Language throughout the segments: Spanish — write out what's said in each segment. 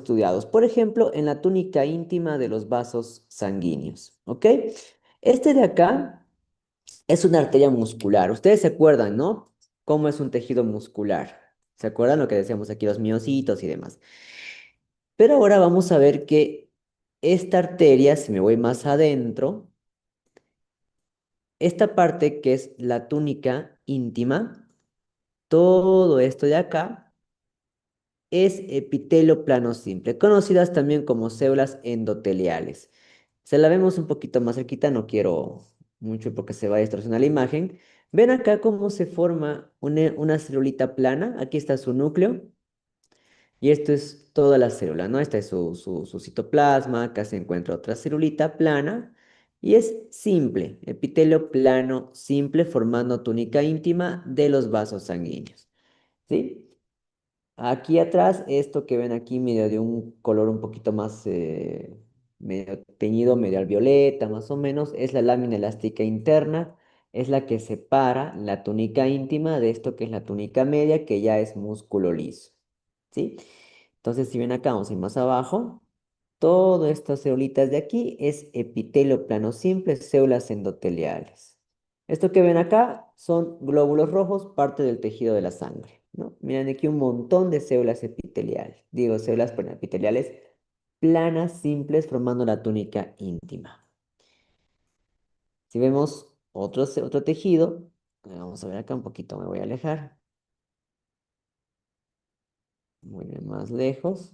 estudiados. Por ejemplo, en la túnica íntima de los vasos sanguíneos. ¿Ok? Este de acá es una arteria muscular. Ustedes se acuerdan, ¿no? ¿Cómo es un tejido muscular? ¿Se acuerdan lo que decíamos aquí, los miocitos y demás? Pero ahora vamos a ver que esta arteria, si me voy más adentro, esta parte que es la túnica íntima, todo esto de acá es epitelio plano simple, conocidas también como células endoteliales. Se la vemos un poquito más cerquita, no quiero mucho porque se va a distorsionar la imagen. Ven acá cómo se forma una celulita plana. Aquí está su núcleo y esto es toda la célula, ¿no? Esta es su citoplasma, acá se encuentra otra celulita plana y es simple, epitelio plano simple formando túnica íntima de los vasos sanguíneos, ¿sí? Aquí atrás, esto que ven aquí medio de un color un poquito más medio teñido, medio al violeta, más o menos, es la lámina elástica interna, es la que separa la túnica íntima de esto que es la túnica media, que ya es músculo liso, ¿sí? Entonces, si ven acá, vamos a ir más abajo, todas estas celulitas de aquí es epitelio plano simple, células endoteliales. Esto que ven acá son glóbulos rojos, parte del tejido de la sangre, ¿no? Miren aquí un montón de células epiteliales, digo células perdón, epiteliales planas, simples, formando la túnica íntima. Si vemos otro tejido, vamos a ver acá un poquito, me voy a alejar, muy bien, más lejos.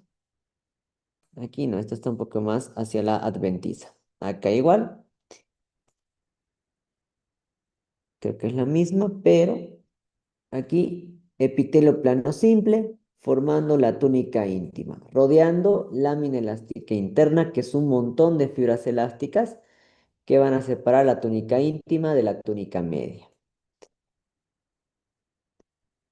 Aquí no, esto está un poco más hacia la adventiza. Acá igual, creo que es la misma, pero aquí, epitelio plano simple, formando la túnica íntima, rodeando lámina elástica interna, que es un montón de fibras elásticas que van a separar la túnica íntima de la túnica media.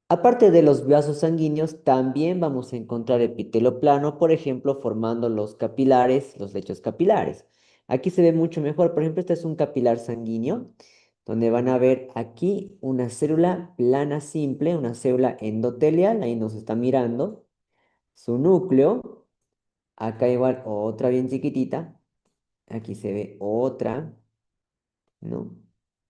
Aparte de los vasos sanguíneos, también vamos a encontrar epitelio plano, por ejemplo, formando los capilares, los lechos capilares. Aquí se ve mucho mejor, por ejemplo, este es un capilar sanguíneo, donde van a ver aquí una célula plana simple, una célula endotelial, ahí nos está mirando, su núcleo, acá igual otra bien chiquitita, aquí se ve otra, ¿no?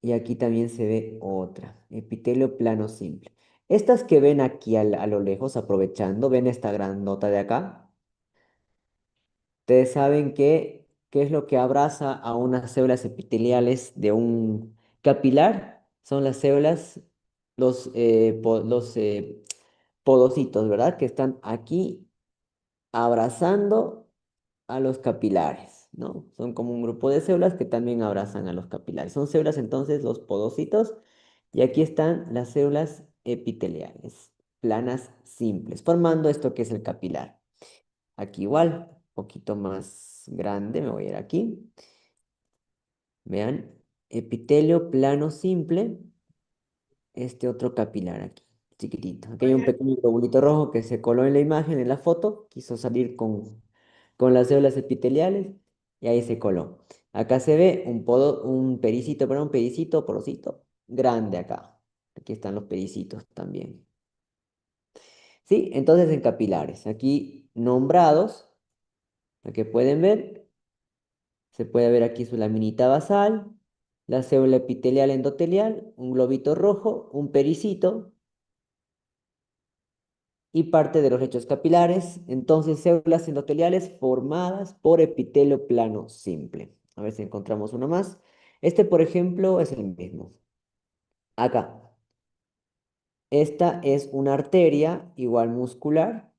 Y aquí también se ve otra, epitelio plano simple. Estas que ven aquí a lo lejos, aprovechando, ven esta gran nota de acá. Ustedes saben qué es lo que abraza a unas células epiteliales de un capilar. Son las células, los podocitos, ¿verdad? Que están aquí abrazando a los capilares, ¿no? Son como un grupo de células que también abrazan a los capilares. Son células entonces los podocitos y aquí están las células epiteliales, planas simples, formando esto que es el capilar. Aquí igual, un poquito más grande, me voy a ir aquí. Vean, epitelio plano simple, este otro capilar aquí, chiquitito. Aquí hay un pequeño globulito rojo que se coló en la imagen, en la foto, quiso salir con las células epiteliales y ahí se coló. Acá se ve un pericito, perdón, un pedicito, porosito, grande acá. Aquí están los pericitos también. ¿Sí? Entonces en capilares, aquí nombrados, lo que pueden ver, se puede ver aquí su laminita basal, la célula epitelial endotelial, un globito rojo, un pericito, y parte de los lechos capilares, entonces células endoteliales formadas por epitelio plano simple. A ver si encontramos uno más. Este, por ejemplo, es el mismo. Acá. Esta es una arteria igual muscular.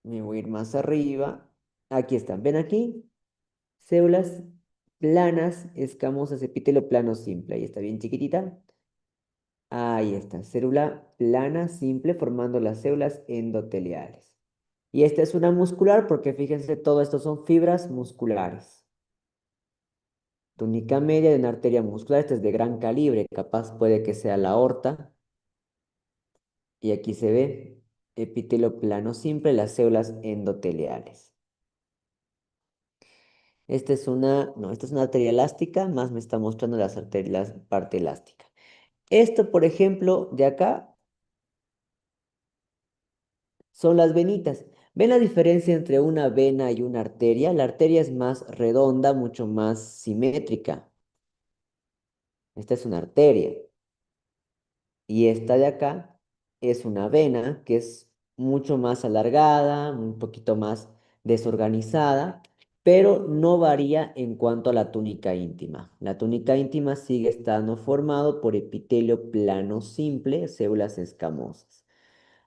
Me voy a ir más arriba. Aquí están. ¿Ven aquí? Células planas, escamosas, epitelio plano simple. Ahí está bien chiquitita. Ahí está. Célula plana simple formando las células endoteliales. Y esta es una muscular porque fíjense, todo esto son fibras musculares. Túnica media de una arteria muscular, esta es de gran calibre, capaz puede que sea la aorta. Y aquí se ve epitelio plano simple, las células endoteliales. Esta es una arteria elástica, más me está mostrando las arterias, la parte elástica. Esto, por ejemplo, de acá son las venitas. ¿Ven la diferencia entre una vena y una arteria? La arteria es más redonda, mucho más simétrica. Esta es una arteria. Y esta de acá es una vena que es mucho más alargada, un poquito más desorganizada, pero no varía en cuanto a la túnica íntima. La túnica íntima sigue estando formado por epitelio plano simple, células escamosas.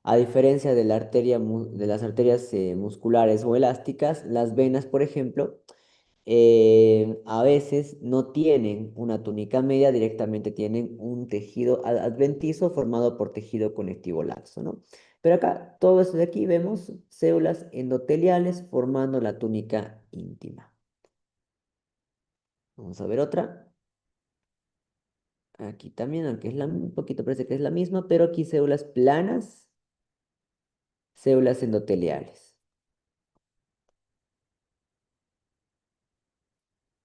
A diferencia de de las arterias musculares o elásticas, las venas, por ejemplo, a veces no tienen una túnica media, directamente tienen un tejido adventicio formado por tejido conectivo laxo, ¿no? Pero acá, todo esto de aquí, vemos células endoteliales formando la túnica íntima. Vamos a ver otra. Aquí también, aunque es un poquito parece que es la misma, pero aquí células planas, células endoteliales.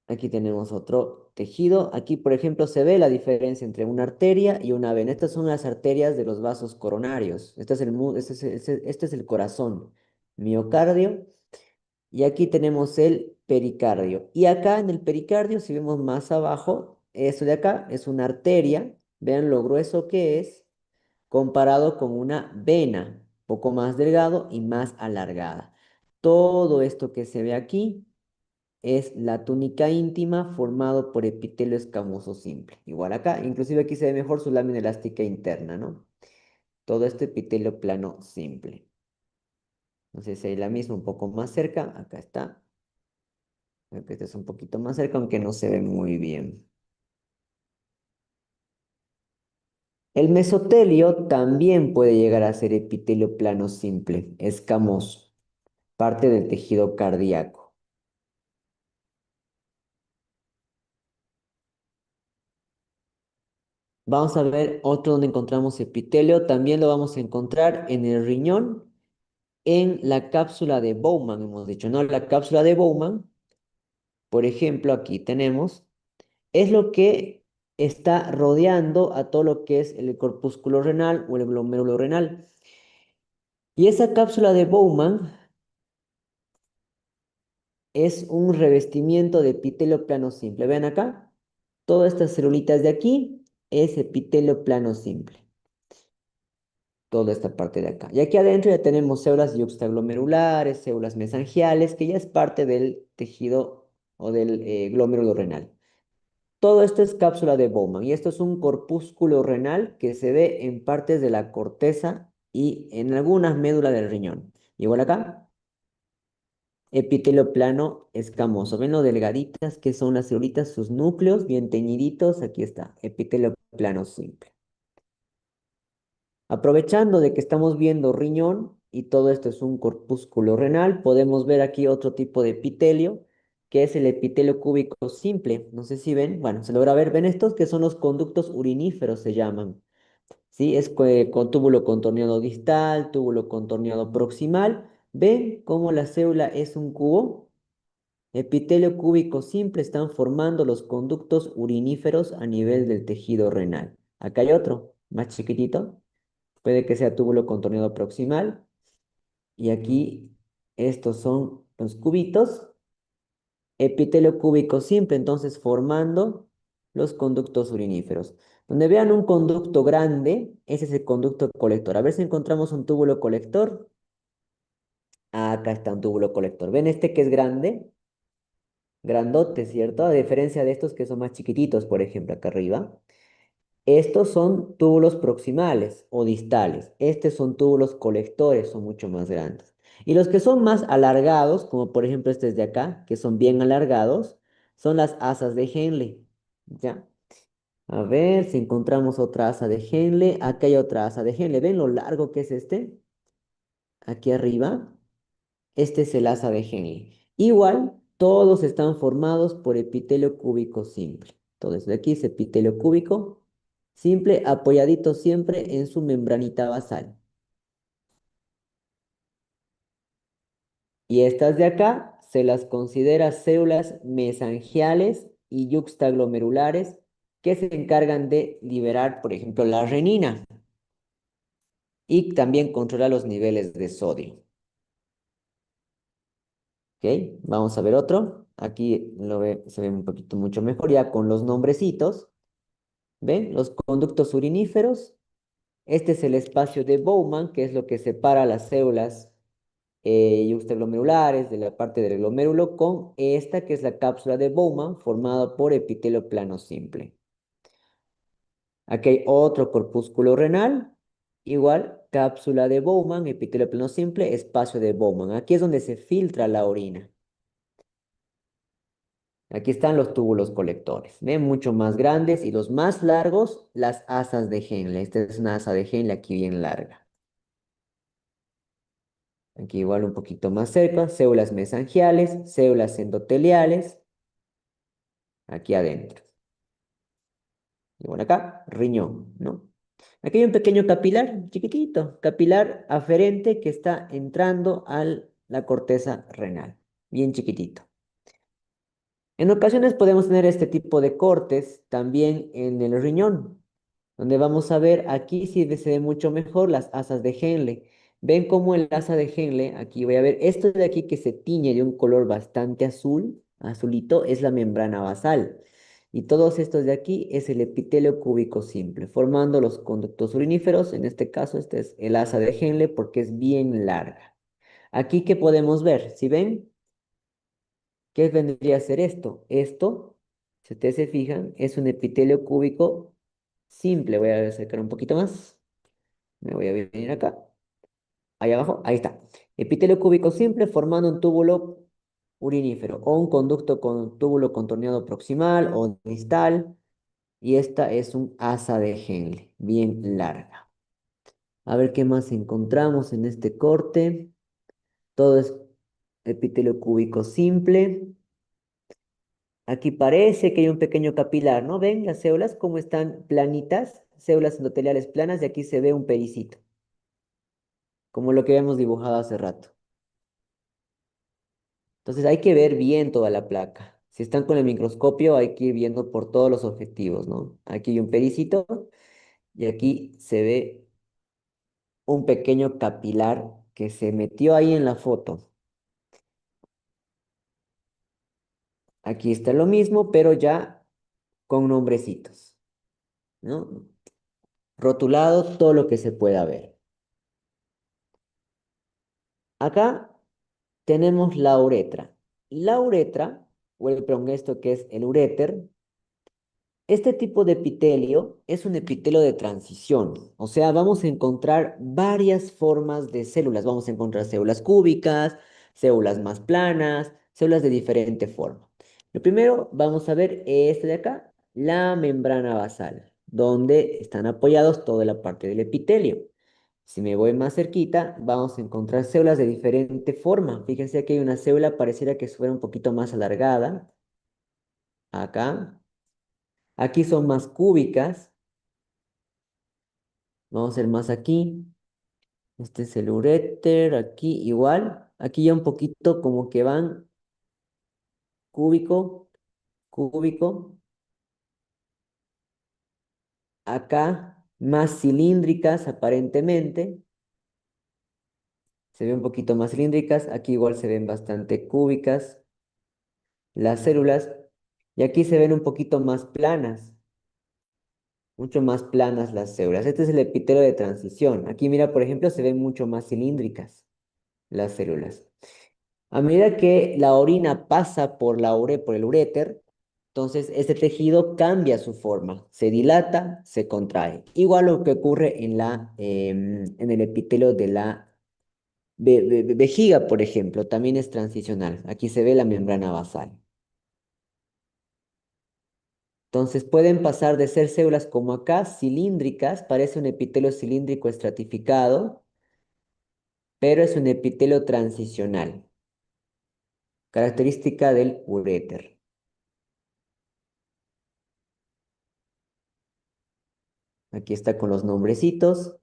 Aquí tenemos otro tejido. Aquí, por ejemplo, se ve la diferencia entre una arteria y una vena. Estas son las arterias de los vasos coronarios. Este es el corazón, miocardio. Y aquí tenemos el pericardio. Y acá en el pericardio, si vemos más abajo, eso de acá es una arteria. Vean lo grueso que es comparado con una vena, poco más delgado y más alargada. Todo esto que se ve aquí es la túnica íntima formado por epitelio escamoso simple. Igual acá, inclusive aquí se ve mejor su lámina elástica interna, ¿no? Todo este epitelio plano simple. No sé si hay la misma un poco más cerca. Acá está. Creo que este es un poquito más cerca, aunque no se ve muy bien. El mesotelio también puede llegar a ser epitelio plano simple, escamoso, parte del tejido cardíaco. Vamos a ver otro donde encontramos epitelio. También lo vamos a encontrar en el riñón, en la cápsula de Bowman, hemos dicho, ¿no? La cápsula de Bowman, por ejemplo, aquí tenemos, es lo que está rodeando a todo lo que es el corpúsculo renal o el glomérulo renal. Y esa cápsula de Bowman es un revestimiento de epitelio plano simple. Vean acá, todas estas celulitas de aquí es epitelio plano simple. Toda esta parte de acá. Y aquí adentro ya tenemos células yuxtaglomerulares, células mesangiales, que ya es parte del tejido o del glómerulo renal. Todo esto es cápsula de Bowman y esto es un corpúsculo renal que se ve en partes de la corteza y en algunas médulas del riñón. Igual acá, epitelio plano escamoso. ¿Ven lo delgaditas que son las celulitas, sus núcleos bien teñiditos? Aquí está, epitelio plano simple. Aprovechando de que estamos viendo riñón y todo esto es un corpúsculo renal, podemos ver aquí otro tipo de epitelio, que es el epitelio cúbico simple. No sé si ven, bueno, se logra ver, ven estos que son los conductos uriníferos, se llaman. ¿Sí? Es con túbulo contorneado distal, túbulo contorneado proximal. ¿Ven cómo la célula es un cubo? Epitelio cúbico simple están formando los conductos uriníferos a nivel del tejido renal. Acá hay otro, más chiquitito. Puede que sea túbulo contorneado proximal. Y aquí estos son los cubitos. Epitelio cúbico simple, entonces formando los conductos uriníferos. Donde vean un conducto grande, ese es el conducto colector. A ver si encontramos un túbulo colector. Acá está un túbulo colector. ¿Ven este que es grande? Grandote, ¿cierto? A diferencia de estos que son más chiquititos, por ejemplo, acá arriba. Estos son túbulos proximales o distales. Estos son túbulos colectores, son mucho más grandes. Y los que son más alargados, como por ejemplo estos de acá, que son bien alargados, son las asas de Henle. ¿Ya? A ver si encontramos otra asa de Henle. Acá hay otra asa de Henle. ¿Ven lo largo que es este? Aquí arriba. Este es el asa de Henle. Igual, todos están formados por epitelio cúbico simple. Entonces, de aquí es epitelio cúbico simple, apoyadito siempre en su membranita basal. Y estas de acá se las considera células mesangiales y yuxtaglomerulares que se encargan de liberar, por ejemplo, la renina y también controlar los niveles de sodio. ¿Ok? Vamos a ver otro. Aquí se ve un poquito mucho mejor ya con los nombrecitos. ¿Ven? Los conductos uriníferos. Este es el espacio de Bowman, que es lo que separa las células yuxtaglomerulares de la parte del glomérulo con esta que es la cápsula de Bowman formada por epitelio plano simple. Aquí hay otro corpúsculo renal, igual cápsula de Bowman, epitelio plano simple, espacio de Bowman. Aquí es donde se filtra la orina. Aquí están los túbulos colectores, ¿ven? Mucho más grandes y los más largos, las asas de Henle. Esta es una asa de Henle aquí bien larga. Aquí igual un poquito más cerca, células mesangiales, células endoteliales, aquí adentro. Y bueno, acá, riñón, ¿no? Aquí hay un pequeño capilar, chiquitito, capilar aferente que está entrando a la corteza renal, bien chiquitito. En ocasiones podemos tener este tipo de cortes también en el riñón, donde vamos a ver aquí sí se ve mucho mejor las asas de Henle. Ven cómo el asa de Henle, aquí voy a ver, esto de aquí que se tiñe de un color bastante azul, azulito, es la membrana basal. Y todos estos de aquí es el epitelio cúbico simple, formando los conductos uriníferos. En este caso, este es el asa de Henle porque es bien larga. Aquí, ¿qué podemos ver? Si ven, ¿qué vendría a ser esto? Esto, si ustedes se fijan, es un epitelio cúbico simple. Voy a acercar un poquito más. Me voy a venir acá. Ahí abajo, ahí está. Epitelio cúbico simple formando un túbulo urinífero o un conducto con túbulo contorneado proximal o distal. Y esta es un asa de Henle, bien larga. A ver qué más encontramos en este corte. Todo es epitelio cúbico simple. Aquí parece que hay un pequeño capilar, ¿no? ¿Ven las células cómo están planitas? Células endoteliales planas y aquí se ve un pericito, como lo que habíamos dibujado hace rato. Entonces hay que ver bien toda la placa. Si están con el microscopio hay que ir viendo por todos los objetivos, ¿no? Aquí hay un pericito y aquí se ve un pequeño capilar que se metió ahí en la foto. Aquí está lo mismo, pero ya con nombrecitos, ¿no? Rotulado todo lo que se pueda ver. Acá tenemos la uretra. La uretra, perdón, esto que es el uréter, este tipo de epitelio es un epitelio de transición, o sea, vamos a encontrar varias formas de células. Vamos a encontrar células cúbicas, células más planas, células de diferente forma. Lo primero, vamos a ver este de acá, la membrana basal, donde están apoyados toda la parte del epitelio. Si me voy más cerquita, vamos a encontrar células de diferente forma. Fíjense que hay una célula pareciera que fuera un poquito más alargada, acá. Aquí son más cúbicas. Vamos a hacer más aquí. Este es el uréter, aquí igual. Aquí ya un poquito como que van cúbico, cúbico. Acá más cilíndricas aparentemente. Se ven un poquito más cilíndricas. Aquí igual se ven bastante cúbicas las células. Y aquí se ven un poquito más planas. Mucho más planas las células. Este es el epitelio de transición. Aquí mira, por ejemplo, se ven mucho más cilíndricas las células. A medida que la orina pasa por el uréter, entonces este tejido cambia su forma, se dilata, se contrae. Igual lo que ocurre en el epitelio de la vejiga, por ejemplo, también es transicional. Aquí se ve la membrana basal. Entonces pueden pasar de ser células como acá, cilíndricas, parece un epitelio cilíndrico estratificado, pero es un epitelio transicional, característica del uréter. Aquí está con los nombrecitos,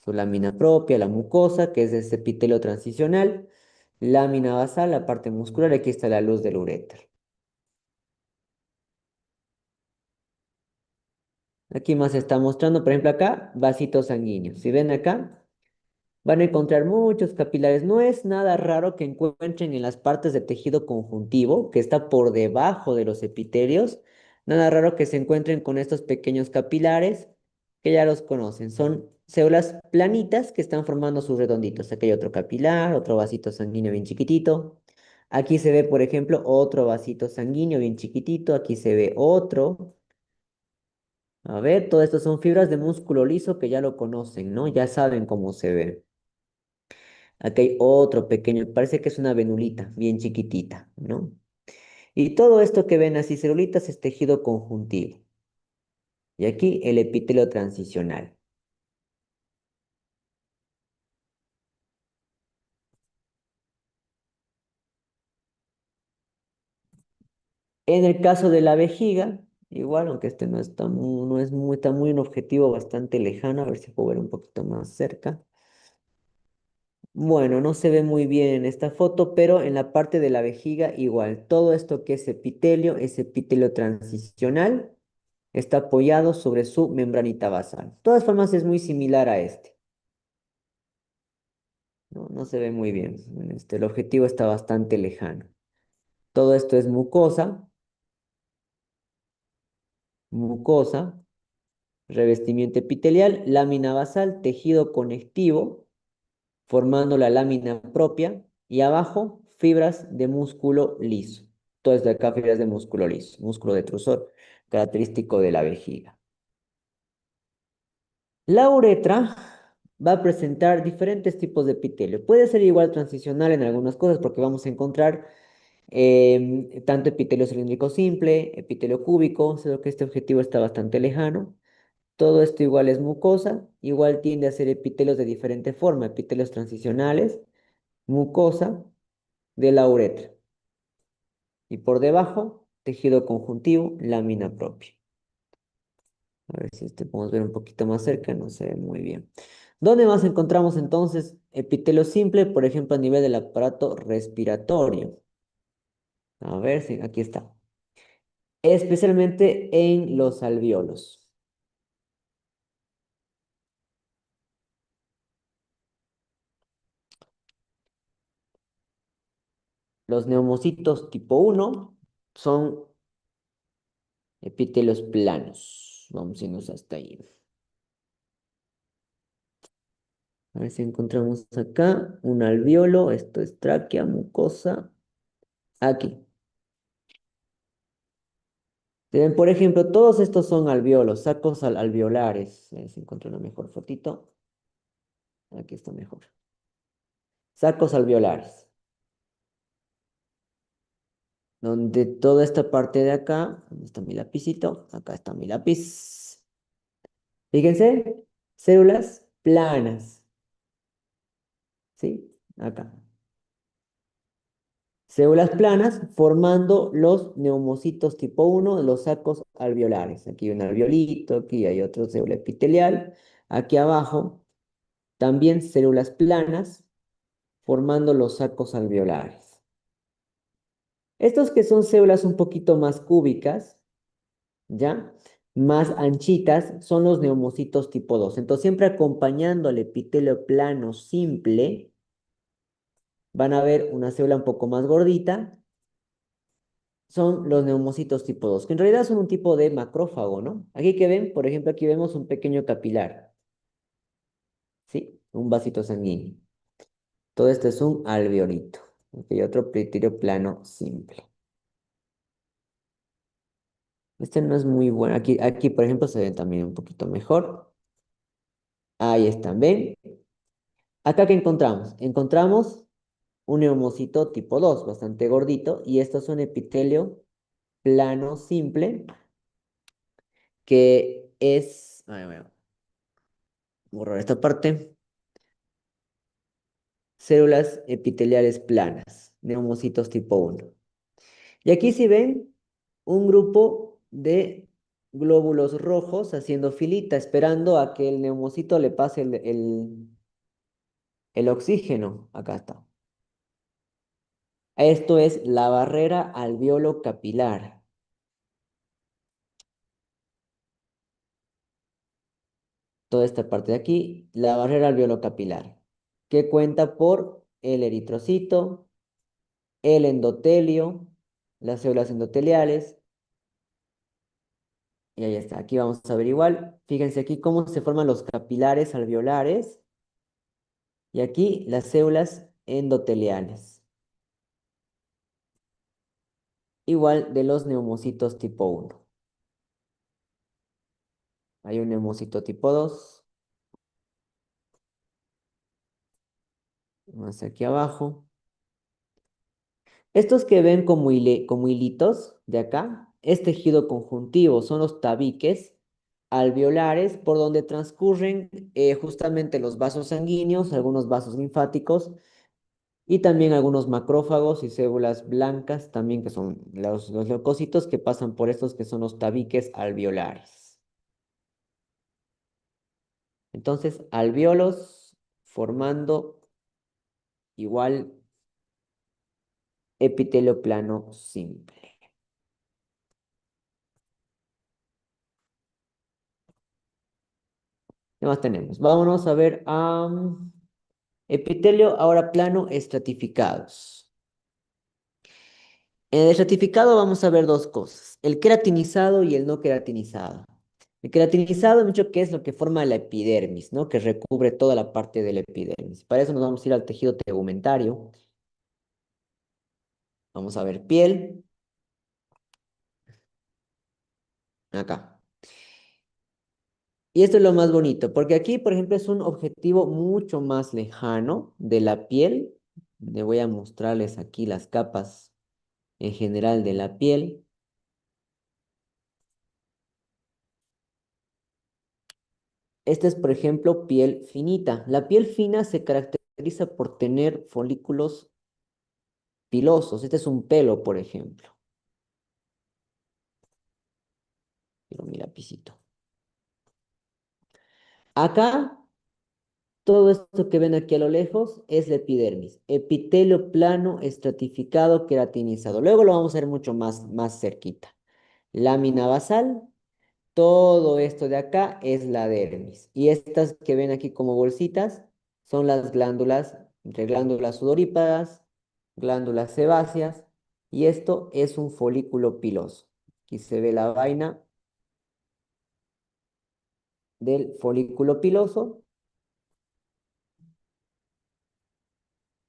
su lámina propia, la mucosa, que es ese epitelio transicional, lámina basal, la parte muscular, aquí está la luz del uréter. Aquí más se está mostrando, por ejemplo, acá, vasitos sanguíneos. Si ven acá, Van a encontrar muchos capilares. No es nada raro que encuentren en las partes de tejido conjuntivo, que está por debajo de los epitelios. Nada raro que se encuentren con estos pequeños capilares, que ya los conocen. Son células planitas que están formando sus redonditos. Aquí hay otro capilar, otro vasito sanguíneo bien chiquitito. Aquí se ve, por ejemplo, otro vasito sanguíneo bien chiquitito. Aquí se ve otro. A ver, todo esto son fibras de músculo liso que ya lo conocen, ¿no? Ya saben cómo se ve. Aquí hay otro pequeño, parece que es una venulita, bien chiquitita, ¿no? Y todo esto que ven así, celulitas, es tejido conjuntivo. Y aquí el epitelio transicional. En el caso de la vejiga, igual, aunque este no está muy, no es muy, está muy un objetivo bastante lejano, a ver si puedo ver un poquito más cerca. Bueno, no se ve muy bien en esta foto, pero en la parte de la vejiga igual. Todo esto que es epitelio transicional, está apoyado sobre su membranita basal. De todas formas, es muy similar a este. No, no se ve muy bien. El objetivo está bastante lejano. Todo esto es mucosa, mucosa, revestimiento epitelial, lámina basal, tejido conectivo, formando la lámina propia, y abajo fibras de músculo liso. Todo esto de acá, fibras de músculo liso, músculo detrusor, característico de la vejiga. La uretra va a presentar diferentes tipos de epitelio. Puede ser igual transicional en algunas cosas porque vamos a encontrar tanto epitelio cilíndrico simple, epitelio cúbico, solo que este objetivo está bastante lejano. Todo esto igual es mucosa, igual tiende a ser epitelios de diferente forma, epitelios transicionales, mucosa de la uretra. Y por debajo, tejido conjuntivo, lámina propia. A ver si este podemos ver un poquito más cerca, no se ve muy bien. ¿Dónde más encontramos entonces epitelio simple, por ejemplo, a nivel del aparato respiratorio? A ver si aquí está. Especialmente en los alvéolos. Los neumocitos tipo 1 son epitelios planos. Vamos a irnos hasta ahí. A ver si encontramos acá un alvéolo. Esto es tráquea, mucosa. Aquí. Por ejemplo, todos estos son alvéolos, sacos alveolares. A ver si encuentro una mejor fotito. Aquí está mejor. Sacos alveolares. Donde toda esta parte de acá, ¿dónde está mi lapicito? Acá está mi lápiz. Fíjense, células planas, ¿sí? Acá. Células planas formando los neumocitos tipo 1, los sacos alveolares. Aquí hay un alveolito, aquí hay otro célula epitelial. Aquí abajo también células planas formando los sacos alveolares. Estos que son células un poquito más cúbicas, ¿ya? Más anchitas, son los neumocitos tipo 2. Entonces, siempre acompañando al epitelio plano simple, van a ver una célula un poco más gordita, son los neumocitos tipo 2, que en realidad son un tipo de macrófago, ¿no? Aquí que ven, por ejemplo, aquí vemos un pequeño capilar, ¿sí? Un vasito sanguíneo. Todo esto es un alveolito. Aquí hay otro epitelio plano simple. Este no es muy bueno. Aquí, por ejemplo, se ven también un poquito mejor. Ahí están, ¿ven? Acá, ¿qué encontramos? Encontramos un neumocito tipo 2 bastante gordito, y esto es un epitelio plano simple, que es, voy a borrar esta parte, células epiteliales planas, neumocitos tipo 1. Y aquí si ven un grupo de glóbulos rojos haciendo filita, esperando a que el neumocito le pase el oxígeno. Acá está. Esto es la barrera alveolo capilar. Toda esta parte de aquí, la barrera alveolo capilar. que cuenta por el eritrocito, el endotelio, las células endoteliales, y ahí está. Aquí vamos a ver igual. Fíjense aquí cómo se forman los capilares alveolares, y aquí las células endoteliales. Igual de los neumocitos tipo 1. Hay un neumocito tipo 2. Más aquí abajo. Estos que ven como, como hilitos de acá, es tejido conjuntivo, son los tabiques alveolares por donde transcurren justamente los vasos sanguíneos, algunos vasos linfáticos y también algunos macrófagos y células blancas, también que son los leucocitos que pasan por estos que son los tabiques alveolares. Entonces, alvéolos formando igual epitelio plano simple. ¿Qué más tenemos? Vámonos a ver a epitelio ahora plano estratificados. En el estratificado vamos a ver dos cosas, el queratinizado y el no queratinizado. El queratinizado, mucho que es lo que forma la epidermis, ¿no? Que recubre toda la parte de la epidermis. Para eso nos vamos a ir al tejido tegumentario. Vamos a ver piel, acá. Y esto es lo más bonito, porque aquí, por ejemplo, es un objetivo mucho más lejano de la piel. Le voy a mostrarles aquí las capas en general de la piel. Esta es, por ejemplo, piel finita. La piel fina se caracteriza por tener folículos pilosos. Este es un pelo, por ejemplo. Pero mi lapicito. Acá, todo esto que ven aquí a lo lejos es la epidermis. Epitelio plano, estratificado, queratinizado. Luego lo vamos a ver mucho más cerquita. Lámina basal. Todo esto de acá es la dermis. Y estas que ven aquí como bolsitas son las glándulas, entre glándulas sudoríparas, glándulas sebáceas. Y esto es un folículo piloso. Aquí se ve la vaina del folículo piloso,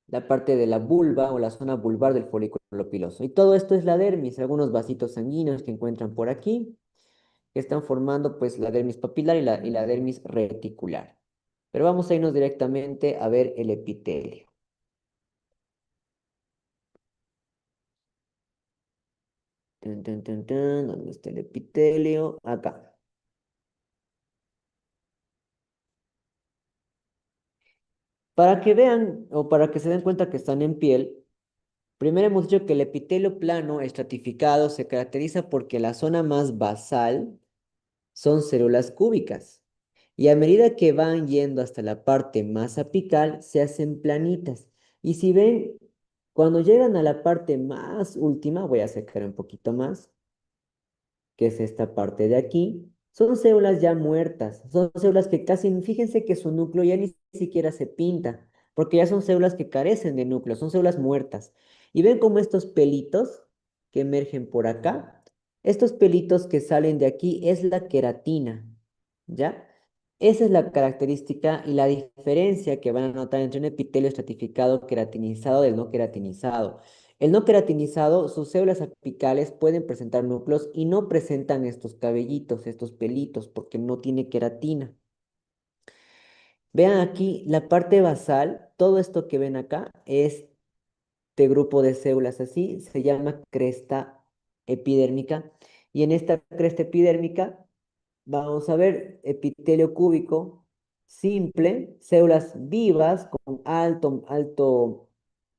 la parte de la vulva o la zona vulvar del folículo piloso. Y todo esto es la dermis, algunos vasitos sanguíneos que encuentran por aquí, que están formando pues la dermis papilar y la dermis reticular. Pero vamos a irnos directamente a ver el epitelio. ¿Dónde está el epitelio? Acá. Para que vean o para que se den cuenta que están en piel, primero hemos dicho que el epitelio plano estratificado se caracteriza porque la zona más basal son células cúbicas. Y a medida que van yendo hasta la parte más apical, se hacen planitas. Y si ven, cuando llegan a la parte más última, voy a sacar un poquito más, que es esta parte de aquí, son células ya muertas, son células que casi, fíjense que su núcleo ya ni siquiera se pinta, porque ya son células que carecen de núcleo, son células muertas. Y ven como estos pelitos que emergen por acá, estos pelitos que salen de aquí es la queratina, ¿ya? Esa es la característica y la diferencia que van a notar entre un epitelio estratificado queratinizado del no queratinizado. El no queratinizado, sus células apicales pueden presentar núcleos y no presentan estos cabellitos, estos pelitos, porque no tiene queratina. Vean aquí la parte basal, todo esto que ven acá es de grupo de células así, se llama cresta epidérmica. Y en esta cresta epidérmica vamos a ver epitelio cúbico simple, células vivas con alto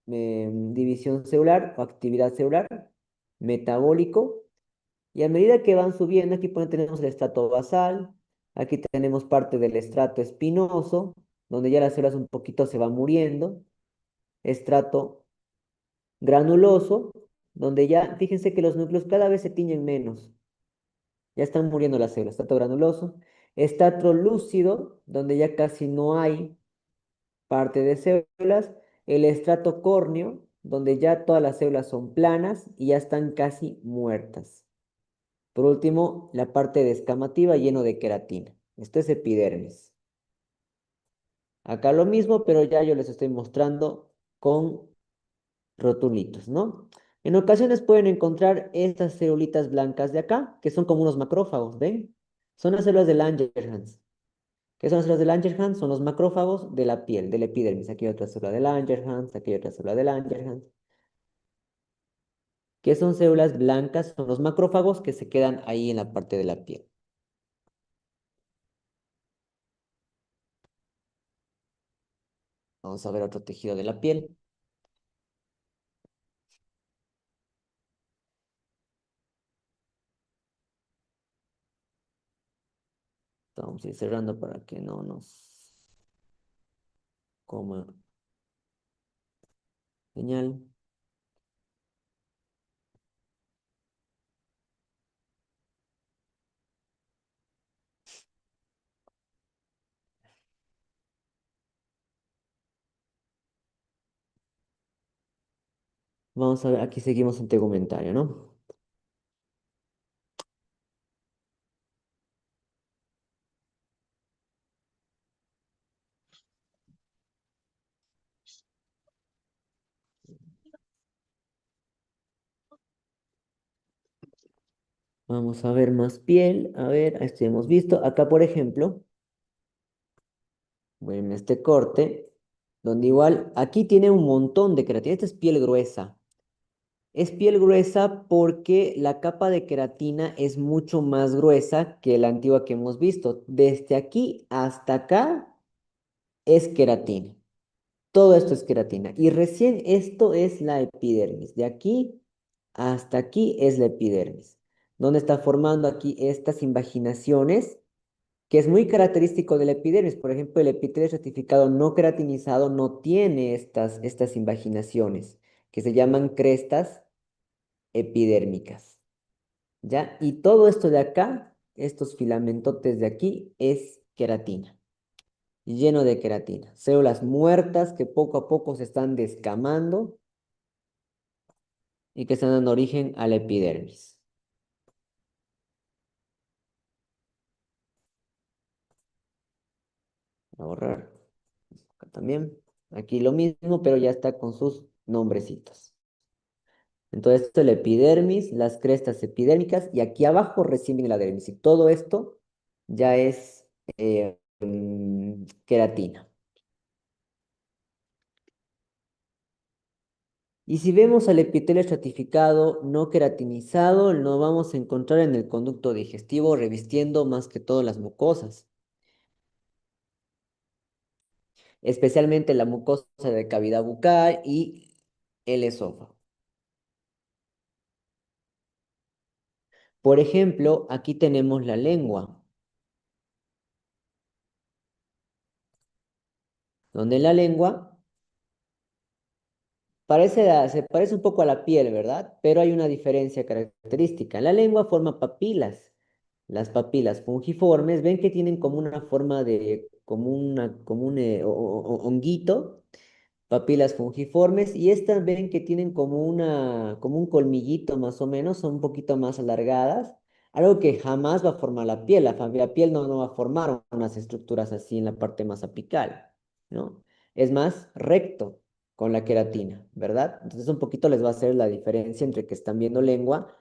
división celular o actividad celular, metabólico. Y a medida que van subiendo, aquí tenemos el estrato basal, aquí tenemos parte del estrato espinoso, donde ya las células un poquito se van muriendo, estrato granuloso, donde ya, fíjense que los núcleos cada vez se tiñen menos. Ya están muriendo las células, estrato granuloso. Estrato lúcido, donde ya casi no hay. parte de células, el estrato córneo, donde ya todas las células son planas y ya están casi muertas. Por último, la parte descamativa lleno de queratina. Esto es epidermis. Acá lo mismo, pero ya yo les estoy mostrando con rotulitos, ¿no? En ocasiones pueden encontrar estas celulitas blancas de acá, que son como unos macrófagos, ¿ven? Son las células de Langerhans. ¿Qué son las células de Langerhans? Son los macrófagos de la piel, del epidermis. Aquí hay otra célula de Langerhans, aquí hay otra célula de Langerhans. ¿Qué son células blancas? Son los macrófagos que se quedan ahí en la parte de la piel. Vamos a ver otro tejido de la piel. Vamos a ir cerrando para que no nos coma señal. Vamos a ver, aquí seguimos en tegumentario, ¿no? Vamos a ver más piel. A ver, esto ya hemos visto. Acá, por ejemplo, voy en este corte, donde igual, aquí tiene un montón de queratina. Esta es piel gruesa. Es piel gruesa porque la capa de queratina es mucho más gruesa que la antigua que hemos visto. Desde aquí hasta acá es queratina. Todo esto es queratina. Y recién esto es la epidermis. De aquí hasta aquí es la epidermis. Donde está formando aquí estas invaginaciones, que es muy característico de la epidermis. Por ejemplo, el epitelio estratificado no queratinizado no tiene estas invaginaciones, que se llaman crestas epidérmicas. ¿Ya? Y todo esto de acá, estos filamentotes de aquí, es queratina, lleno de queratina. Células muertas que poco a poco se están descamando y que están dando origen a la epidermis. Voy a borrar acá también. Aquí lo mismo, pero ya está con sus nombrecitos. Entonces, esto es la epidermis, las crestas epidérmicas, y aquí abajo recién viene la dermis. Y todo esto ya es queratina. Y si vemos al epitelio estratificado no queratinizado, lo vamos a encontrar en el conducto digestivo revistiendo más que todo las mucosas, especialmente la mucosa de cavidad bucal y el esófago. Por ejemplo, aquí tenemos la lengua, donde la lengua se parece un poco a la piel, ¿verdad? Pero hay una diferencia característica. La lengua forma papilas. Las papilas fungiformes, ven que tienen como una forma de, como un honguito, papilas fungiformes, y estas ven que tienen como un colmillito más o menos, son un poquito más alargadas, algo que jamás va a formar la piel. La piel no va a formar unas estructuras así en la parte más apical, ¿no? Es más recto con la queratina, ¿verdad? Entonces un poquito les va a hacer la diferencia entre que están viendo lengua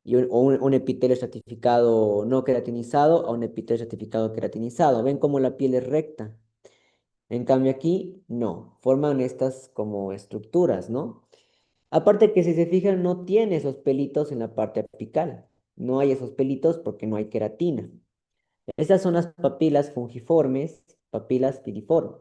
y un epitelio estratificado no queratinizado a un epitelio estratificado queratinizado. ¿Ven cómo la piel es recta? En cambio aquí, no. Forman estas como estructuras, ¿no? Aparte que si se fijan, no tiene esos pelitos en la parte apical. No hay esos pelitos porque no hay queratina. Estas son las papilas fungiformes, papilas piriformes,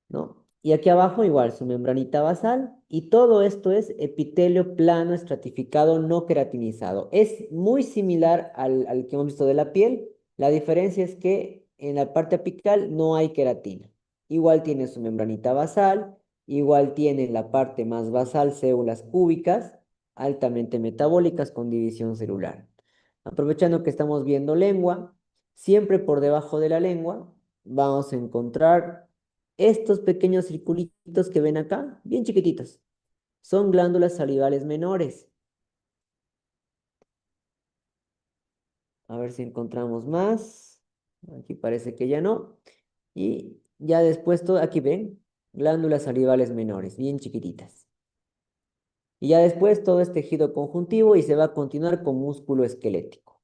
¿no? Y aquí abajo igual su membranita basal y todo esto es epitelio plano estratificado no queratinizado. Es muy similar al que hemos visto de la piel. La diferencia es que en la parte apical no hay queratina. Igual tiene su membranita basal, igual tiene en la parte más basal células cúbicas altamente metabólicas con división celular. Aprovechando que estamos viendo lengua, siempre por debajo de la lengua vamos a encontrar estos pequeños circulitos que ven acá, bien chiquititos. Son glándulas salivales menores. A ver si encontramos más. Aquí parece que ya no. Y ya después, todo, aquí ven, glándulas salivales menores, bien chiquititas. Y ya después todo es tejido conjuntivo y se va a continuar con músculo esquelético.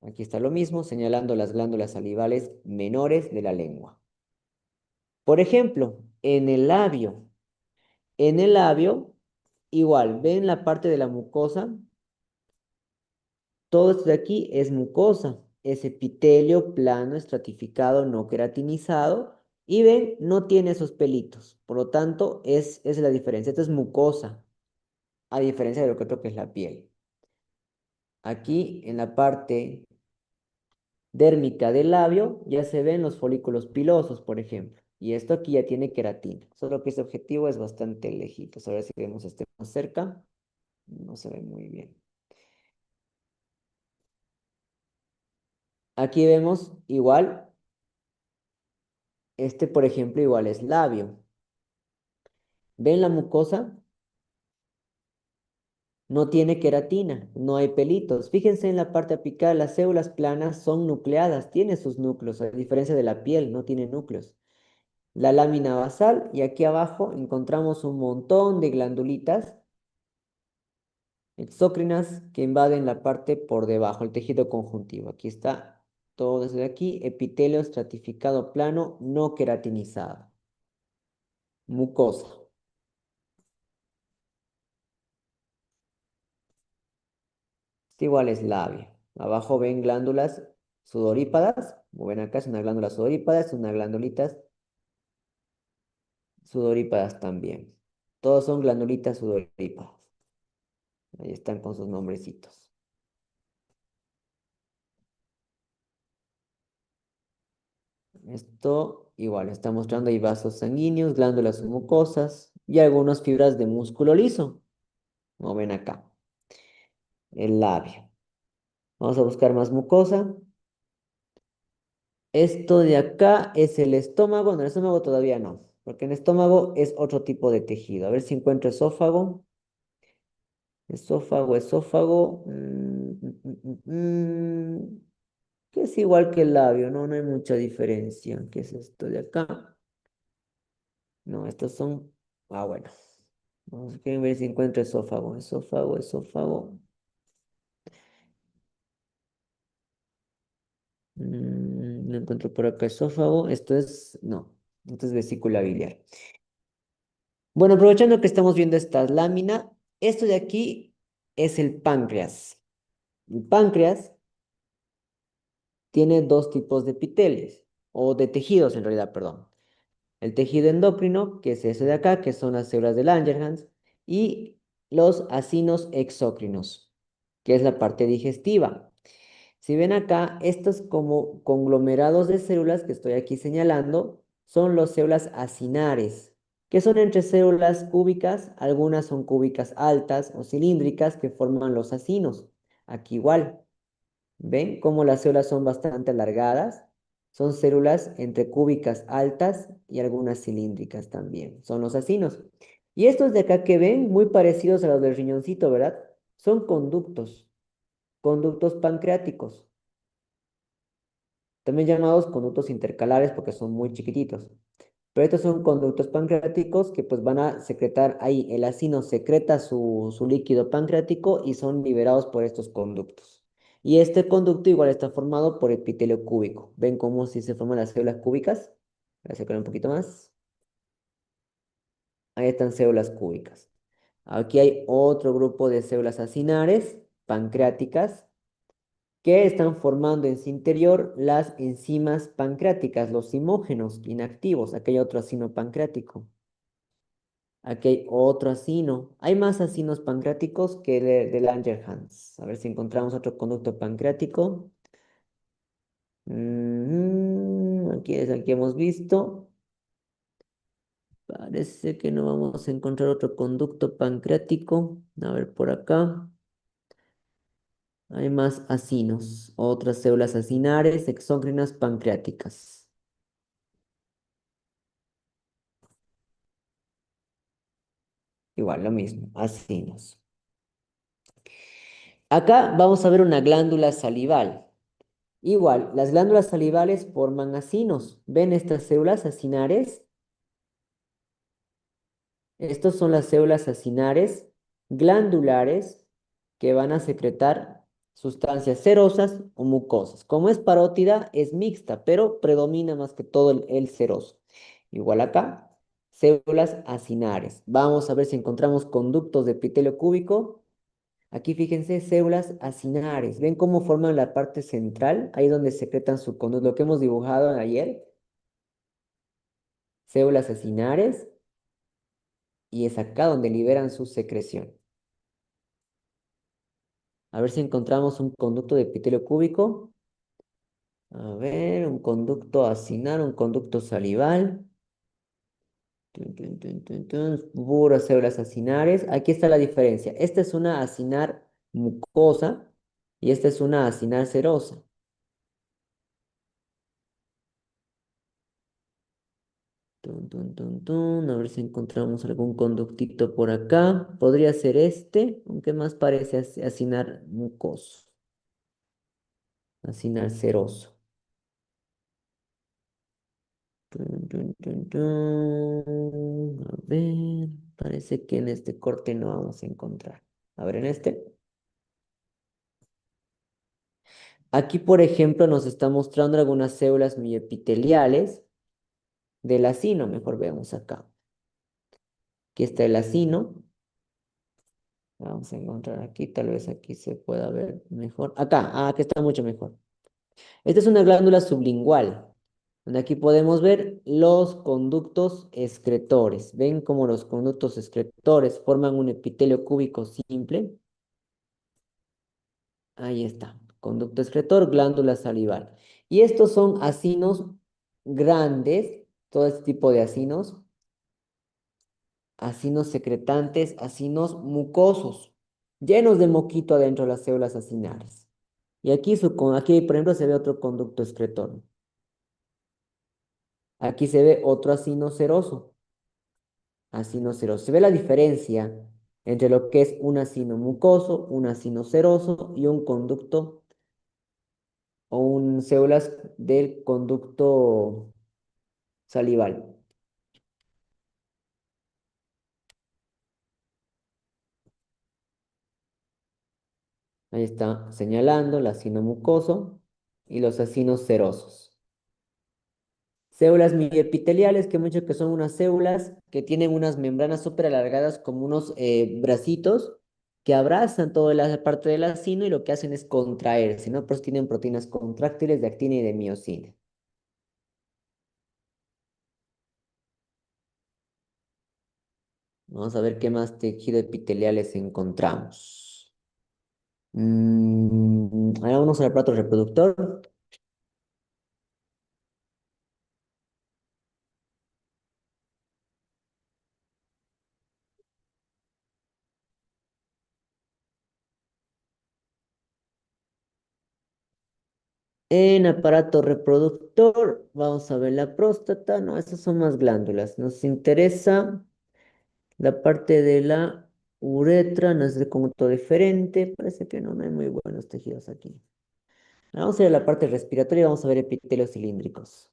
Aquí está lo mismo, señalando las glándulas salivales menores de la lengua. Por ejemplo, en el labio. En el labio, igual, ven la parte de la mucosa. Todo esto de aquí es mucosa. Es epitelio plano, estratificado, no queratinizado. Y ven, no tiene esos pelitos. Por lo tanto, es la diferencia. Esto es mucosa, a diferencia de lo que otro que es la piel. Aquí, en la parte dérmica del labio, ya se ven los folículos pilosos, por ejemplo. Y esto aquí ya tiene queratina. Solo que este objetivo es bastante lejitos. A ver si vemos este más cerca. No se ve muy bien. Aquí vemos igual, este por ejemplo igual es labio. ¿Ven la mucosa? No tiene queratina, no hay pelitos. Fíjense en la parte apical, las células planas son nucleadas, tiene sus núcleos, a diferencia de la piel, no tiene núcleos. La lámina basal y aquí abajo encontramos un montón de glandulitas exócrinas que invaden la parte por debajo, el tejido conjuntivo. Aquí está todo desde aquí, epitelio estratificado plano no queratinizado. Mucosa. Este igual es labio. Abajo ven glándulas sudorípadas. Como ven acá es una glándula sudorípada, es una glandulitas sudorípadas también. Todos son glandulitas sudorípadas. Ahí están con sus nombrecitos. Esto igual está mostrando ahí vasos sanguíneos, glándulas mucosas y algunas fibras de músculo liso. Como ven acá, el labio. Vamos a buscar más mucosa. Esto de acá es el estómago. No, el estómago todavía no, porque el estómago es otro tipo de tejido. A ver si encuentro esófago. Esófago, esófago. Que es igual que el labio, ¿no? No hay mucha diferencia. ¿Qué es esto de acá? No, estos son. Ah, bueno. Vamos a ver si encuentro esófago. Esófago, esófago. No encuentro por acá esófago. Esto es. No. Esto es vesícula biliar. Bueno, aprovechando que estamos viendo esta lámina, esto de aquí es el páncreas. El páncreas tiene dos tipos de epitelios, o de tejidos en realidad, perdón. El tejido endocrino, que es ese de acá, que son las células de Langerhans, y los acinos exócrinos, que es la parte digestiva. Si ven acá, estos como conglomerados de células que estoy aquí señalando, son las células acinares, que son entre células cúbicas, algunas son cúbicas altas o cilíndricas que forman los acinos. Aquí igual. ¿Ven cómo las células son bastante alargadas? Son células entre cúbicas altas y algunas cilíndricas también. Son los acinos. Y estos de acá que ven, muy parecidos a los del riñoncito, ¿verdad? Son conductos, conductos pancreáticos, también llamados conductos intercalares porque son muy chiquititos. Pero estos son conductos pancreáticos que pues van a secretar ahí, el acino secreta su líquido pancreático y son liberados por estos conductos. Y este conducto igual está formado por epitelio cúbico. ¿Ven cómo si se forman las células cúbicas? Voy a acercar un poquito más. Ahí están células cúbicas. Aquí hay otro grupo de células acinares, pancreáticas, que están formando en su interior las enzimas pancreáticas, los zimógenos inactivos, aquel otro acino pancreático. Aquí hay otro acino. Hay más acinos pancreáticos que de Langerhans. A ver si encontramos otro conducto pancreático. Aquí es el que hemos visto. Parece que no vamos a encontrar otro conducto pancreático. A ver por acá. Hay más acinos, otras células acinares, exócrinas, pancreáticas. Igual, lo mismo, acinos. Acá vamos a ver una glándula salival. Igual, las glándulas salivales forman acinos. ¿Ven estas células acinares? Estas son las células acinares glandulares que van a secretar sustancias cerosas o mucosas. Como es parótida, es mixta, pero predomina más que todo el ceroso. Igual acá, células acinares. Vamos a ver si encontramos conductos de epitelio cúbico. Aquí fíjense, células acinares. ¿Ven cómo forman la parte central? Ahí donde secretan su conducto. Lo que hemos dibujado ayer. Células acinares. Y es acá donde liberan su secreción. A ver si encontramos un conducto de epitelio cúbico. A ver, un conducto acinar, un conducto salival. Puras células acinares. Aquí está la diferencia. Esta es una acinar mucosa y esta es una acinar serosa. A ver si encontramos algún conductito por acá. Podría ser este, aunque más parece acinar mucoso, acinar seroso. A ver, parece que en este corte no vamos a encontrar. A ver, en este. Aquí, por ejemplo, nos está mostrando algunas células miepiteliales del acino. Mejor veamos acá. Aquí está el acino. Vamos a encontrar aquí, tal vez aquí se pueda ver mejor. Acá, aquí está mucho mejor. Esta es una glándula sublingual, donde aquí podemos ver los conductos excretores. ¿Ven cómo los conductos excretores forman un epitelio cúbico simple? Ahí está, conducto excretor, glándula salival. Y estos son acinos grandes, todo este tipo de acinos, acinos secretantes, acinos mucosos, llenos de moquito adentro de las células acinares. Y aquí, aquí, por ejemplo, se ve otro conducto excretor. Aquí se ve otro acino seroso. Acino seroso. Se ve la diferencia entre lo que es un acino mucoso, un acino seroso y un conducto o un células del conducto salival. Ahí está señalando el acino mucoso y los acinos serosos. Células miepiteliales, que mucho que son unas células que tienen unas membranas súper alargadas como unos bracitos que abrazan toda la parte del acino y lo que hacen es contraerse, ¿no? Por eso tienen proteínas contráctiles de actina y de miocina. Vamos a ver qué más tejido epiteliales encontramos. Ahora vamos al aparato reproductor. En aparato reproductor, vamos a ver la próstata. No, esas son más glándulas. Nos interesa la parte de la uretra, no es de conjunto diferente. Parece que no hay muy buenos tejidos aquí. Vamos a ir a la parte respiratoria y vamos a ver epitelios cilíndricos.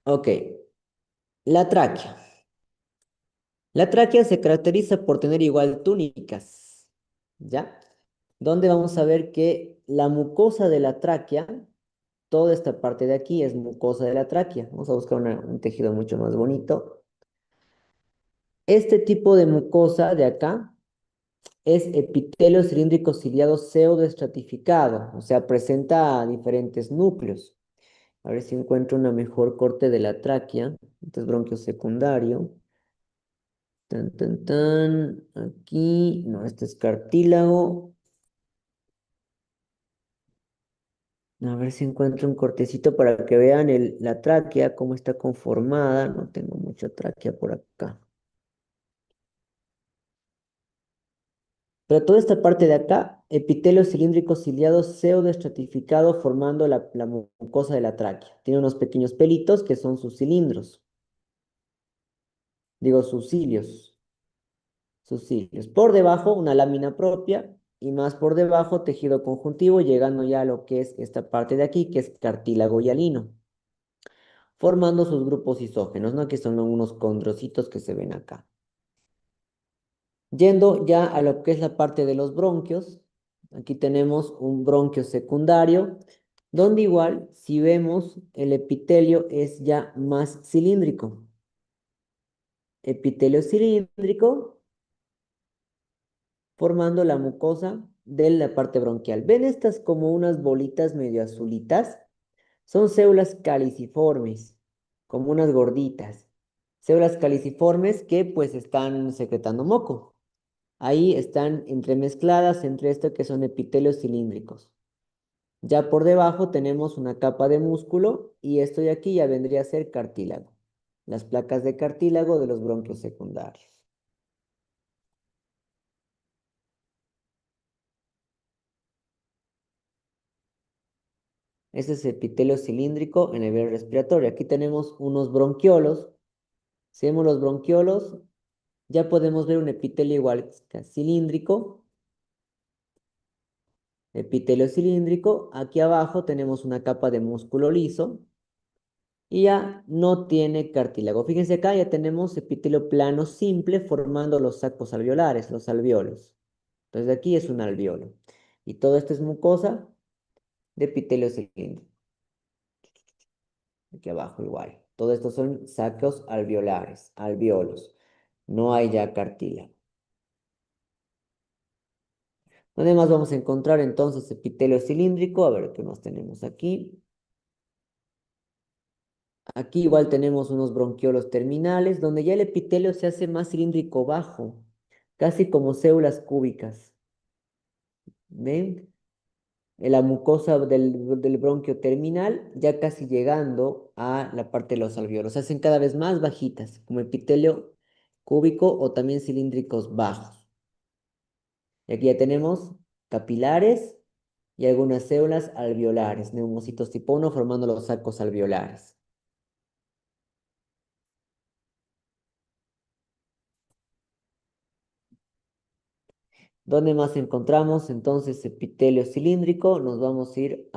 Ok, la tráquea. La tráquea se caracteriza por tener igual túnicas, ¿ya? Donde vamos a ver que la mucosa de la tráquea, toda esta parte de aquí es mucosa de la tráquea. Vamos a buscar un tejido mucho más bonito. Este tipo de mucosa de acá es epitelio cilíndrico ciliado pseudoestratificado, o sea, presenta diferentes núcleos. A ver si encuentro una mejor corte de la tráquea. Este es bronquio secundario. Tan, tan, tan. Aquí, no, este es cartílago. A ver si encuentro un cortecito para que vean la tráquea, cómo está conformada. No tengo mucha tráquea por acá. Pero toda esta parte de acá, epitelio cilíndrico ciliado pseudoestratificado formando la mucosa de la tráquea. Tiene unos pequeños pelitos que son sus cilindros, digo sus cilios, sus cilios. Por debajo una lámina propia y más por debajo tejido conjuntivo, llegando ya a lo que es esta parte de aquí, que es cartílago hialino, formando sus grupos isógenos, ¿no? Aquí son unos condrocitos que se ven acá. Yendo ya a lo que es la parte de los bronquios, aquí tenemos un bronquio secundario, donde igual, si vemos, el epitelio es ya más cilíndrico. Epitelio cilíndrico, formando la mucosa de la parte bronquial. ¿Ven estas como unas bolitas medio azulitas? Son células caliciformes, como unas gorditas. Células caliciformes que pues están secretando moco. Ahí están entremezcladas entre esto que son epitelios cilíndricos. Ya por debajo tenemos una capa de músculo y esto de aquí ya vendría a ser cartílago. Las placas de cartílago de los bronquios secundarios. Este es epitelio cilíndrico en el alveolo respiratorio. Aquí tenemos unos bronquiolos. Si vemos los bronquiolos, ya podemos ver un epitelio igual cilíndrico. Epitelio cilíndrico. Aquí abajo tenemos una capa de músculo liso. Y ya no tiene cartílago. Fíjense acá, ya tenemos epitelio plano simple formando los sacos alveolares, los alveolos. Entonces aquí es un alveolo. Y todo esto es mucosa de epitelio cilíndrico. Aquí abajo igual. Todo esto son sacos alveolares, alveolos. No hay ya cartílago. ¿Dónde más vamos a encontrar entonces epitelio cilíndrico? A ver qué más tenemos aquí. Aquí igual tenemos unos bronquiolos terminales, donde ya el epitelio se hace más cilíndrico bajo, casi como células cúbicas. ¿Ven? La mucosa del bronquio terminal, ya casi llegando a la parte de los alveolos. Se hacen cada vez más bajitas, como epitelio cúbico o también cilíndricos bajos. Y aquí ya tenemos capilares y algunas células alveolares, neumocitos tipo 1 formando los sacos alveolares. ¿Dónde más encontramos entonces epitelio cilíndrico? Nos vamos a ir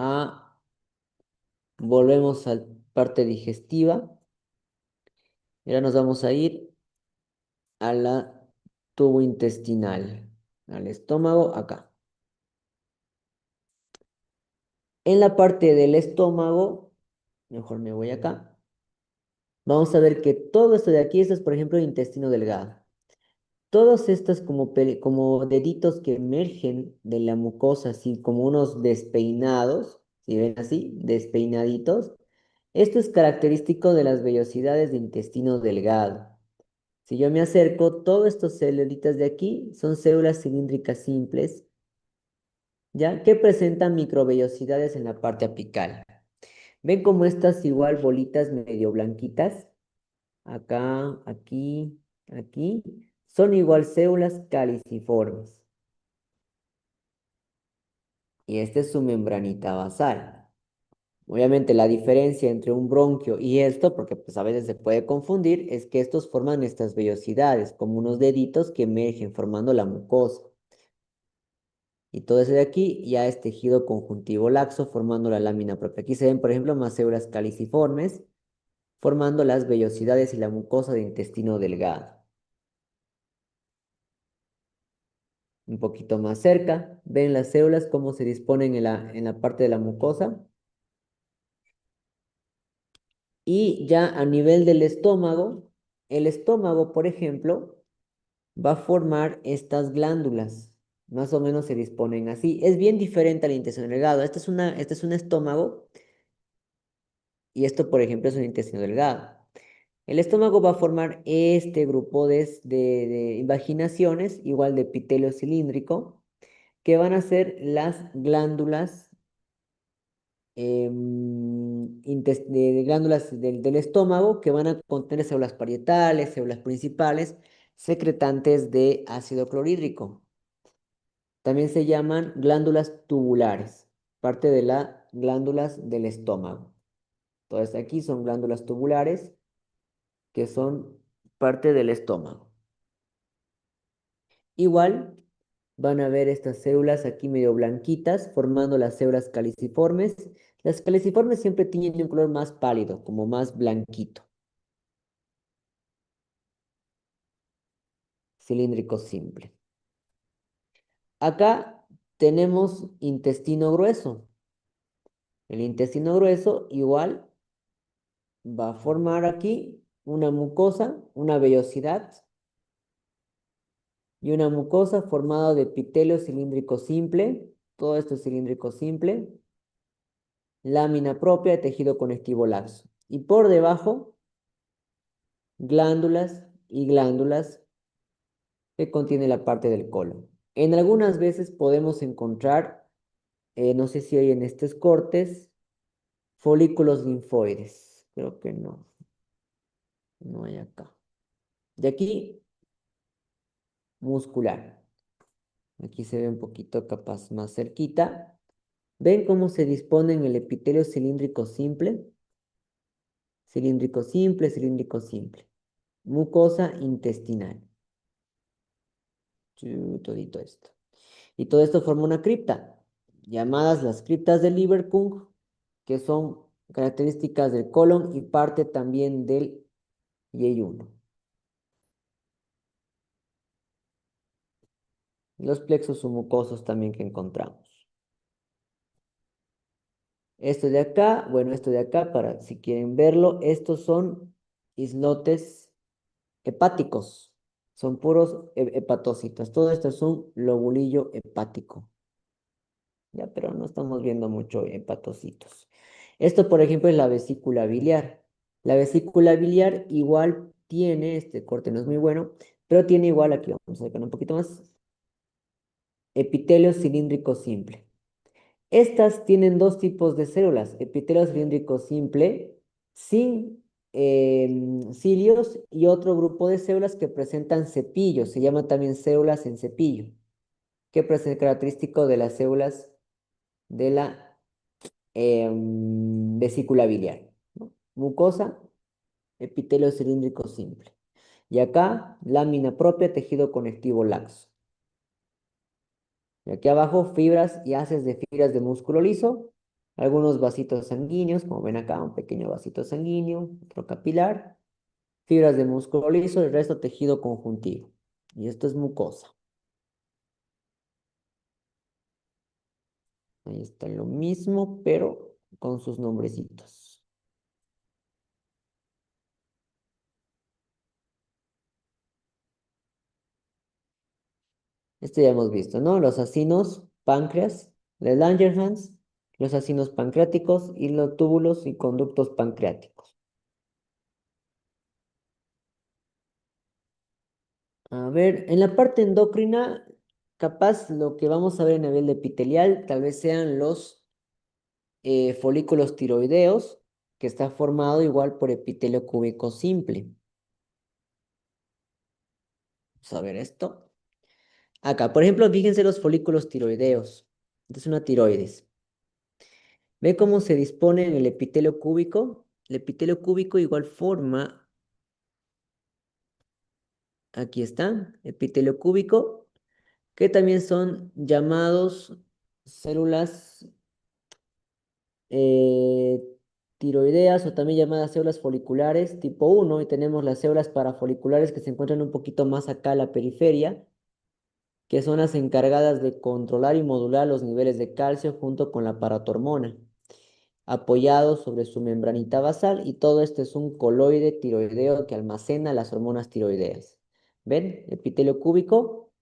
volvemos a la parte digestiva. Y ahora nos vamos a ir a la tubo intestinal, al estómago, acá. En la parte del estómago, mejor me voy acá, vamos a ver que todo esto de aquí, esto es por ejemplo el intestino delgado. Todas estas como deditos que emergen de la mucosa, así como unos despeinados, si ven así, despeinaditos, esto es característico de las vellosidades de intestino delgado. Si yo me acerco, todas estas celulitas de aquí son células cilíndricas simples, ¿ya? Que presentan microvellosidades en la parte apical. ¿Ven como estas igual bolitas medio blanquitas? Acá, aquí, aquí. Son igual células caliciformes. Y esta es su membranita basal. Obviamente la diferencia entre un bronquio y esto, porque pues a veces se puede confundir, es que estos forman estas vellosidades, como unos deditos que emergen formando la mucosa. Y todo eso de aquí ya es tejido conjuntivo laxo formando la lámina propia. Aquí se ven, por ejemplo, más células caliciformes formando las vellosidades y la mucosa de intestino delgado. Un poquito más cerca, ven las células cómo se disponen en la parte de la mucosa. Y ya a nivel del estómago, el estómago, por ejemplo, va a formar estas glándulas. Más o menos se disponen así. Es bien diferente al intestino delgado. Este es un estómago y esto, por ejemplo, es un intestino delgado. El estómago va a formar este grupo de invaginaciones, igual de epitelio cilíndrico, que van a ser las glándulas de glándulas del estómago que van a contener células parietales, células principales, secretantes de ácido clorhídrico. También se llaman glándulas tubulares, parte de las glándulas del estómago. Entonces aquí son glándulas tubulares que son parte del estómago. Igual van a ver estas células aquí medio blanquitas formando las células caliciformes. Las caliciformes siempre tienen un color más pálido, como más blanquito, cilíndrico simple. Acá tenemos intestino grueso. El intestino grueso igual va a formar aquí una mucosa, una vellosidad y una mucosa formada de epitelio cilíndrico simple. Todo esto es cilíndrico simple. Lámina propia de tejido conectivo laxo. Y por debajo, glándulas y glándulas que contiene la parte del colon. En algunas veces podemos encontrar, no sé si hay en estos cortes, folículos linfoides. Creo que no, no hay acá. Y aquí, muscular. Aquí se ve un poquito capaz más cerquita. ¿Ven cómo se dispone en el epitelio cilíndrico simple? Cilíndrico simple, cilíndrico simple. Mucosa intestinal. Todito esto. Y todo esto forma una cripta, llamadas las criptas de Lieberkühn, que son características del colon y parte también del yeyuno. Los plexos submucosos también que encontramos. Esto de acá, bueno, esto de acá, para si quieren verlo, estos son islotes hepáticos. Son puros hepatócitos. Todo esto es un lobulillo hepático. Ya, pero no estamos viendo mucho hepatocitos. Esto, por ejemplo, es la vesícula biliar. La vesícula biliar igual tiene, este corte no es muy bueno, pero tiene igual, aquí vamos a sacar un poquito más, epitelio cilíndrico simple. Estas tienen dos tipos de células, epitelio cilíndrico simple sin cilios y otro grupo de células que presentan cepillo, se llama también células en cepillo, que es característico de las células de la vesícula biliar, ¿no? Mucosa, epitelio cilíndrico simple. Y acá, lámina propia, tejido conectivo laxo. Y aquí abajo, fibras y haces de fibras de músculo liso, algunos vasitos sanguíneos, como ven acá, un pequeño vasito sanguíneo, otro capilar, fibras de músculo liso, el resto tejido conjuntivo. Y esto es mucosa. Ahí está lo mismo, pero con sus nombrecitos. Esto ya hemos visto, ¿no? Los acinos, páncreas, los Langerhans, los acinos pancreáticos y los túbulos y conductos pancreáticos. A ver, en la parte endocrina, capaz lo que vamos a ver en el nivel epitelial, tal vez sean los folículos tiroideos, que está formado igual por epitelio cúbico simple. Vamos a ver esto. Acá, por ejemplo, fíjense los folículos tiroideos. Esta es una tiroides. ¿Ve cómo se dispone en el epitelio cúbico? El epitelio cúbico igual forma, aquí está, epitelio cúbico, que también son llamados células eh, tiroideas o también llamadas células foliculares tipo 1 y tenemos las células parafoliculares que se encuentran un poquito más acá a la periferia, que son las encargadas de controlar y modular los niveles de calcio junto con la paratormona, apoyado sobre su membranita basal y todo esto es un coloide tiroideo que almacena las hormonas tiroideas. ¿Ven? Epitelio cúbico,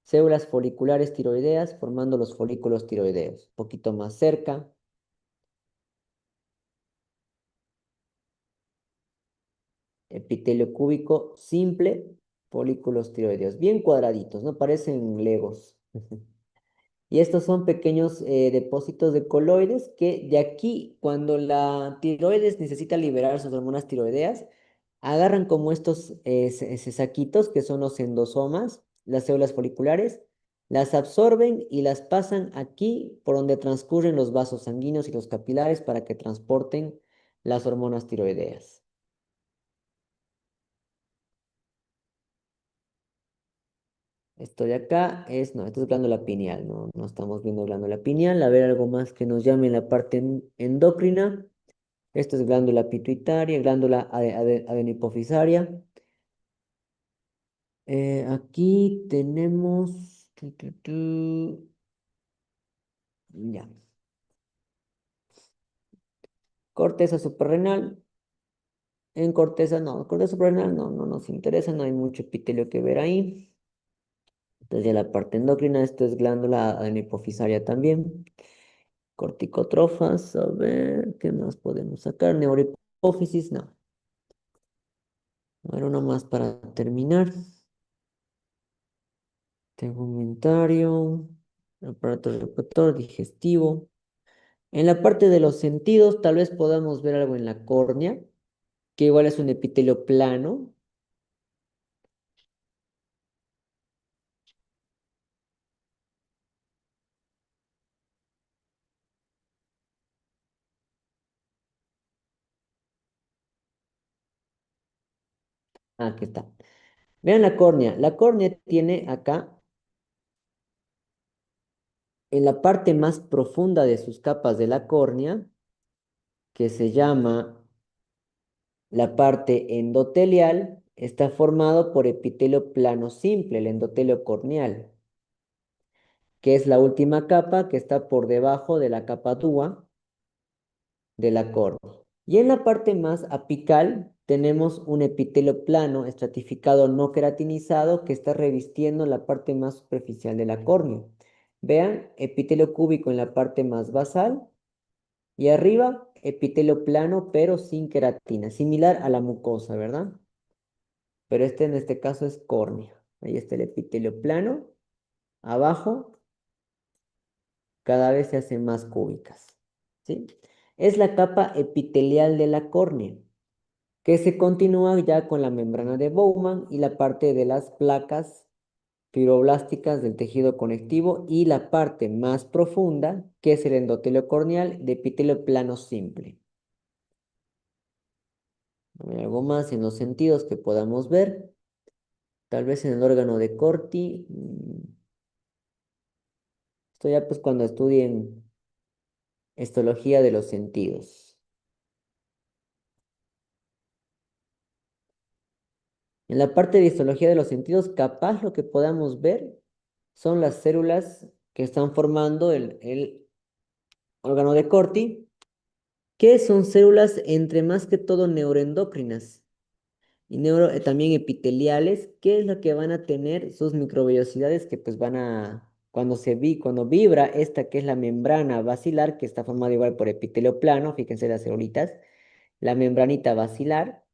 células foliculares tiroideas formando los folículos tiroideos. Un poquito más cerca. Epitelio cúbico simple, folículos tiroideos. Bien cuadraditos, ¿no? Parecen legos. Y estos son pequeños depósitos de coloides que de aquí, cuando la tiroides necesita liberar sus hormonas tiroideas, agarran como estos saquitos que son los endosomas, las células foliculares, las absorben y las pasan aquí por donde transcurren los vasos sanguíneos y los capilares para que transporten las hormonas tiroideas. Esto de acá es, no, esto es glándula pineal, no, no estamos viendo glándula pineal. A ver algo más que nos llame en la parte endocrina. Esto es glándula pituitaria, glándula adenohipofisaria. Aquí tenemos, ya, corteza suprarrenal. En corteza suprarrenal no, no nos interesa, no hay mucho epitelio que ver ahí. Entonces ya la parte endocrina, esto es glándula adenohipofisaria también. Corticotrofas, a ver, ¿qué más podemos sacar? Neurohipófisis, no. A ver, uno más para terminar. Tegumentario, aparato reproductor, digestivo. En la parte de los sentidos, tal vez podamos ver algo en la córnea, que igual es un epitelio plano. Ah, aquí está. Vean la córnea. La córnea tiene acá, en la parte más profunda de sus capas de la córnea, que se llama la parte endotelial, está formado por epitelio plano simple, el endotelio corneal, que es la última capa que está por debajo de la capa dúa de la córnea. Y en la parte más apical tenemos un epitelio plano estratificado no queratinizado que está revistiendo la parte más superficial de la córnea. Vean, epitelio cúbico en la parte más basal y arriba epitelio plano pero sin queratina, similar a la mucosa, ¿verdad? Pero este en este caso es córnea. Ahí está el epitelio plano. Abajo cada vez se hacen más cúbicas, ¿sí? Es la capa epitelial de la córnea, que se continúa ya con la membrana de Bowman y la parte de las placas fibroblásticas del tejido conectivo y la parte más profunda, que es el endotelio corneal de epitelio plano simple. Hay algo más en los sentidos que podamos ver, tal vez en el órgano de Corti. Esto ya pues cuando estudien histología de los sentidos. En la parte de histología de los sentidos, capaz lo que podamos ver son las células que están formando el órgano de Corti, que son células entre más que todo neuroendocrinas y también epiteliales, que es lo que van a tener sus microvellosidades que pues van a, cuando vibra esta que es la membrana basilar, que está formada igual por epitelio plano, fíjense las celulitas, la membranita basilar,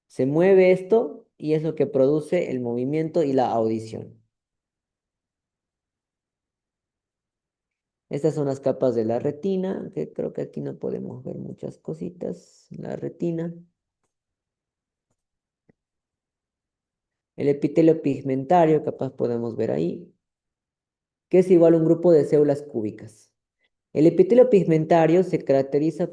se mueve esto y es lo que produce el movimiento y la audición. Estas son las capas de la retina, que creo que aquí no podemos ver muchas cositas. La retina. El epitelio pigmentario, capaz podemos ver ahí, que es igual a un grupo de células cúbicas. El epitelio pigmentario se caracteriza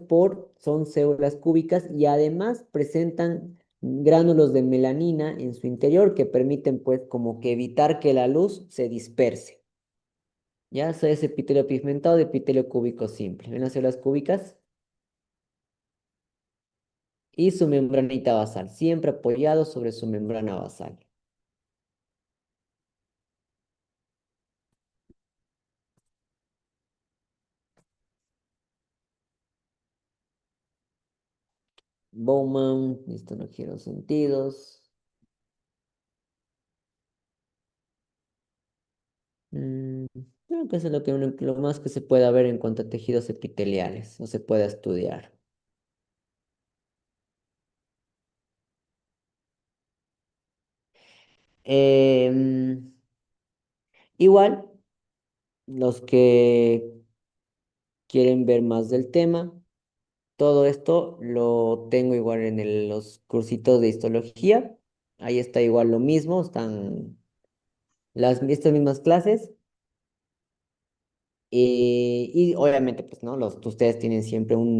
son células cúbicas y además presentan gránulos de melanina en su interior que permiten pues como que evitar que la luz se disperse. Ya, eso es epitelio pigmentado de epitelio cúbico simple. ¿Ven las células cúbicas? Y su membranita basal, siempre apoyado sobre su membrana basal. Bowman, esto no quiero sentidos. Mm, Creo que eso es lo más que se pueda ver en cuanto a tejidos epiteliales, o se pueda estudiar. Em, Igual. los que quieren ver más del tema, todo esto lo tengo igual en los cursitos de histología. Ahí está igual lo mismo, están estas mismas clases. Y obviamente, pues, ¿no? Ustedes tienen siempre un